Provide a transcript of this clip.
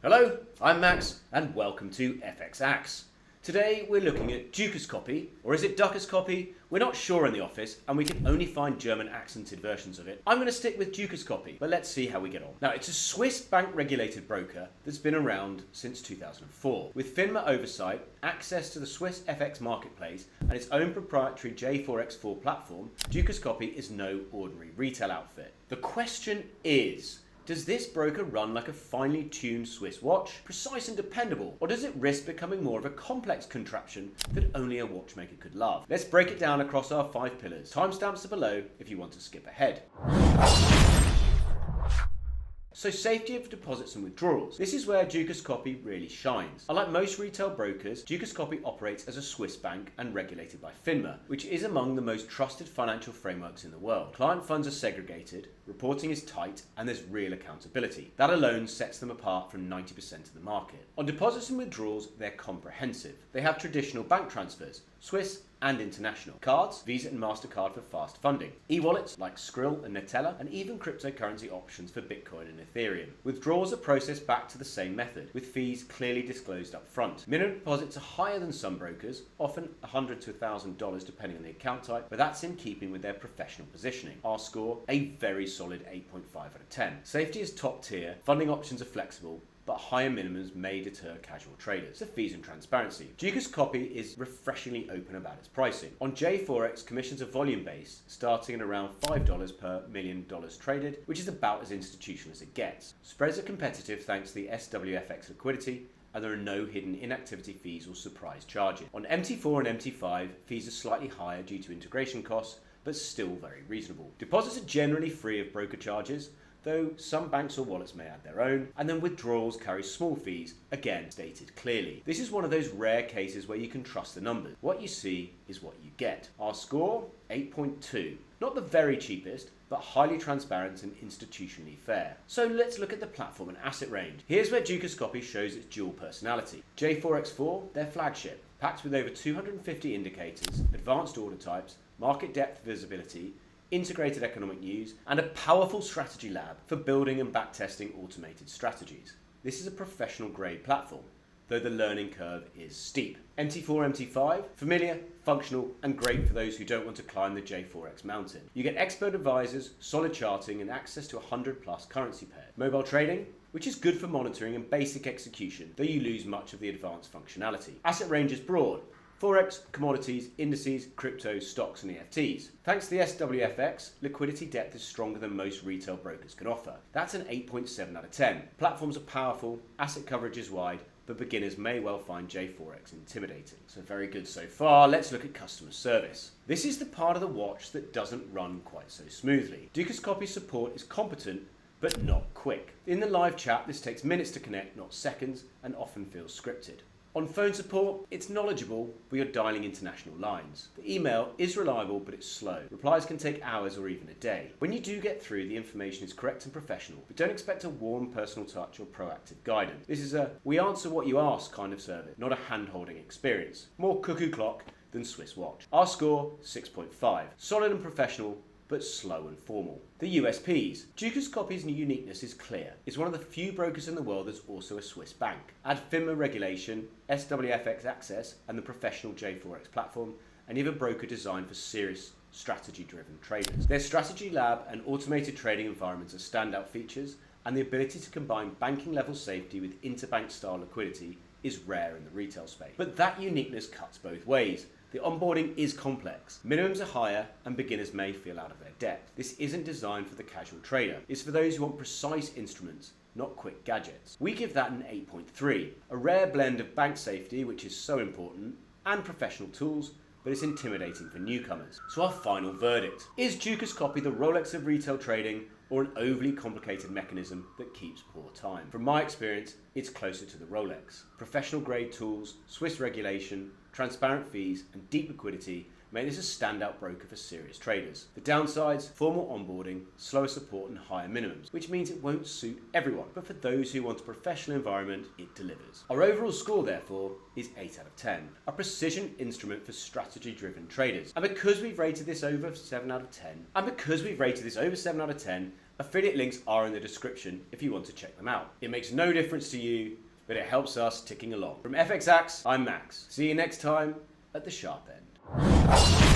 Hello, I'm Max and welcome to FX Axe. Today we're looking at Dukascopy, or is it Dukascopy? We're not sure in the office and we can only find German accented versions of it. I'm going to stick with Dukascopy, but let's see how we get on. Now, it's a Swiss bank regulated broker that's been around since 2004. With FINMA oversight, access to the Swiss FX marketplace and its own proprietary J4X4 platform, Dukascopy is no ordinary retail outfit. The question is, does this broker run like a finely tuned Swiss watch, precise and dependable, or does it risk becoming more of a complex contraption that only a watchmaker could love? Let's break it down across our 5 pillars. Timestamps are below if you want to skip ahead. So safety of deposits and withdrawals. This is where Dukascopy really shines. Unlike most retail brokers, Dukascopy operates as a Swiss bank and regulated by FINMA, which is among the most trusted financial frameworks in the world. Client funds are segregated, reporting is tight, and there's real accountability. That alone sets them apart from 90% of the market. On deposits and withdrawals, they're comprehensive. They have traditional bank transfers, Swiss and international. Cards, Visa and MasterCard for fast funding. E-wallets like Skrill and Neteller, and even cryptocurrency options for Bitcoin and Ethereum. Withdrawals are processed back to the same method, with fees clearly disclosed up front. Minimum deposits are higher than some brokers, often $100 to $1,000 depending on the account type, but that's in keeping with their professional positioning. Our score, a very solid 8.5 out of 10. Safety is top tier, funding options are flexible, but higher minimums may deter casual traders. So fees and transparency. Dukascopy is refreshingly open about its pricing. On J4X, commissions are volume-based, starting at around $5 per $1 million traded, which is about as institutional as it gets. Spreads are competitive thanks to the SWFX liquidity, and there are no hidden inactivity fees or surprise charges. On MT4 and MT5, fees are slightly higher due to integration costs, but still very reasonable. Deposits are generally free of broker charges, though some banks or wallets may add their own, and then withdrawals carry small fees, again stated clearly. This is one of those rare cases where you can trust the numbers. What you see is what you get. Our score, 8.2. Not the very cheapest, but highly transparent and institutionally fair. So let's look at the platform and asset range. Here's where Dukascopy shows its dual personality. J4X4, their flagship, packed with over 250 indicators, advanced order types, market depth visibility, integrated economic news, and a powerful strategy lab for building and backtesting automated strategies. This is a professional grade platform, though the learning curve is steep. MT4, MT5, familiar, functional, and great for those who don't want to climb the J4X mountain. You get expert advisors, solid charting, and access to 100+ currency pairs. Mobile trading, which is good for monitoring and basic execution, though you lose much of the advanced functionality. Asset range is broad. Forex, commodities, indices, crypto, stocks and EFTs. Thanks to the SWFX, liquidity depth is stronger than most retail brokers can offer. That's an 8.7 out of 10. Platforms are powerful, asset coverage is wide, but beginners may well find J4X intimidating. So very good so far. Let's look at customer service. This is the part of the watch that doesn't run quite so smoothly. Dukascopy support is competent, but not quick. In the live chat, this takes minutes to connect, not seconds, and often feels scripted. On phone support, it's knowledgeable, but you're dialing international lines. The email is reliable, but it's slow. Replies can take hours or even a day. When you do get through, the information is correct and professional, but don't expect a warm personal touch or proactive guidance. This is a we answer what you ask kind of service, not a hand-holding experience. More cuckoo clock than Swiss watch. Our score, 6.5. Solid and professional, but slow and formal. The USPs. Dukascopy's uniqueness is clear. It's one of the few brokers in the world that's also a Swiss bank. Add FINMA regulation, SWFX access, and the professional J4X platform, and you have a broker designed for serious strategy-driven traders. Their strategy lab and automated trading environments are standout features, and the ability to combine banking-level safety with interbank-style liquidity is rare in the retail space. But that uniqueness cuts both ways. The onboarding is complex. Minimums are higher and beginners may feel out of their depth. This isn't designed for the casual trader. It's for those who want precise instruments, not quick gadgets. We give that an 8.3. A rare blend of bank safety, which is so important, and professional tools, but it's intimidating for newcomers. So our final verdict. Is Dukascopy the Rolex of retail trading, or an overly complicated mechanism that keeps poor time? From my experience, it's closer to the Rolex. Professional grade tools, Swiss regulation, transparent fees, and deep liquidity make this a standout broker for serious traders. The downsides, formal onboarding, slower support and higher minimums, which means it won't suit everyone, but for those who want a professional environment, it delivers. Our overall score, therefore, is 8 out of 10, a precision instrument for strategy-driven traders. And because we've rated this over 7 out of 10, Affiliate links are in the description if you want to check them out. It makes no difference to you, but it helps us ticking along. From FXax, I'm Max. See you next time at the sharp end.